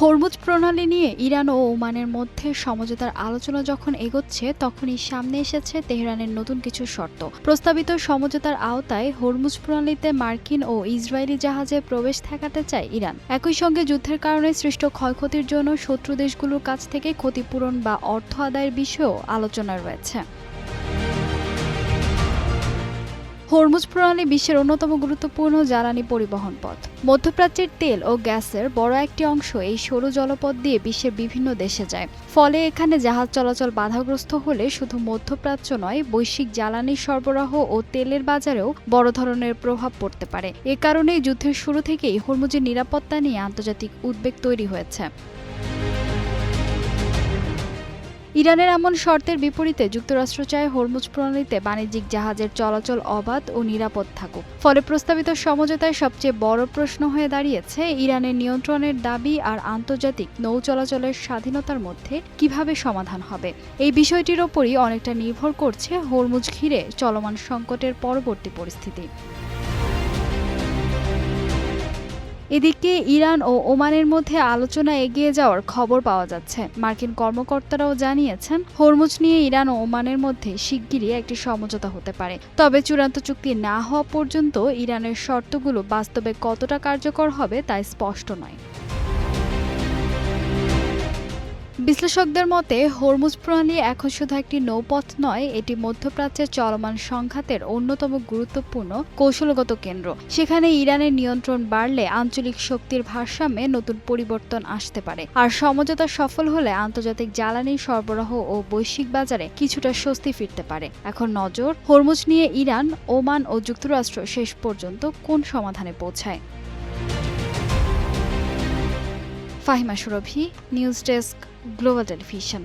Hormuz প্রণালী নিয়ে Iran ও ওমানের মধ্যে সমঝোতার আলোচনা যখন এগোচ্ছে, তখনই সামনে এসেছে তেহরানের নতুন কিছু শর্ত। প্রস্তাবিত সমঝোতার আওতায় হরমুজ প্রণালীতে মার্কিন ও ইসরায়েলি জাহাজের প্রবেশ ঠেকাতে চায় ইরান। একই সঙ্গে যুদ্ধের কারণে সৃষ্ট ক্ষয়ক্ষতির জন্য শত্রু দেশগুলোর কাছ থেকে ক্ষতিপূরণ বা অর্থ আদায়ের বিষয়েও আলোচনা রয়েছে। হরমুজ প্রণালী বিশ্বের অন্যতম গুরুত্বপূর্ণ জ্বালানি পরিবহন পথ। মধ্যপ্রাচ্যের তেল ও গ্যাসের বড় একটি অংশ এই সরু জলপথ দিয়ে বিশ্বের বিভিন্ন দেশে যায়। ফলে এখানে জাহাজ চলাচল বাধাগ্রস্ত হলে শুধু মধ্যপ্রাচ্য নয়, বৈশ্বিক জ্বালানি সরবরাহ ও তেলের বাজারেও বড় ধরনের প্রভাব পড়তে পারে। এ কারণেই যুদ্ধের শুরু থেকেই হরমুজের নিরাপত্তা নিয়ে আন্তর্জাতিক উদ্বেগ তৈরি হয়েছে। ইরানের এমন শর্তের বিপরীতে যুক্তরাষ্ট্র চায় হরমুজ প্রণালীতে বাণিজ্যিক জাহাজের চলাচল অবাধ ও নিরাপদ থাকুক। ফলে প্রস্তাবিত সমঝোতায় সবচেয়ে বড় প্রশ্ন হয়ে দাঁড়িয়েছে ইরানের নিয়ন্ত্রণের দাবি আর আন্তর্জাতিক নৌ চলাচলের স্বাধীনতার মধ্যে কিভাবে সমাধান হবে। এই বিষয়টির ওপরই অনেকটা নির্ভর করছে হরমুজ ঘিরে চলমান সংকটের পরবর্তী পরিস্থিতি। এদিকে ইরান ও ওমানের মধ্যে আলোচনা এগিয়ে যাওয়ার খবর পাওয়া যাচ্ছে। মার্কিন কর্মকর্তারাও জানিয়েছেন, হরমুজ নিয়ে ইরান ও ওমানের মধ্যে শিগগিরই একটি সমঝোতা হতে পারে। তবে চূড়ান্ত চুক্তি না হওয়া পর্যন্ত ইরানের শর্তগুলো বাস্তবে কতটা কার্যকর হবে তা স্পষ্ট নয়। বিশ্লেষকদের মতে, হরমুজ প্রণালী এখন শুধু একটি নৌপথ নয়, এটি মধ্যপ্রাচ্যের চলমান সংঘাতের অন্যতম গুরুত্বপূর্ণ কৌশলগত কেন্দ্র। সেখানে ইরানের নিয়ন্ত্রণ বাড়লে আঞ্চলিক শক্তির ভারসাম্যে নতুন পরিবর্তন আসতে পারে। আর সমঝোতা সফল হলে আন্তর্জাতিক জ্বালানি সরবরাহ ও বৈশ্বিক বাজারে কিছুটা স্বস্তি ফিরতে পারে। এখন নজর হরমুজ নিয়ে ইরান, ওমান ও যুক্তরাষ্ট্র শেষ পর্যন্ত কোন সমাধানে পৌঁছায়। ফাহিমা সুরভি, নিউজ ডেস্ক, গ্লোবাল টেলিভিশন।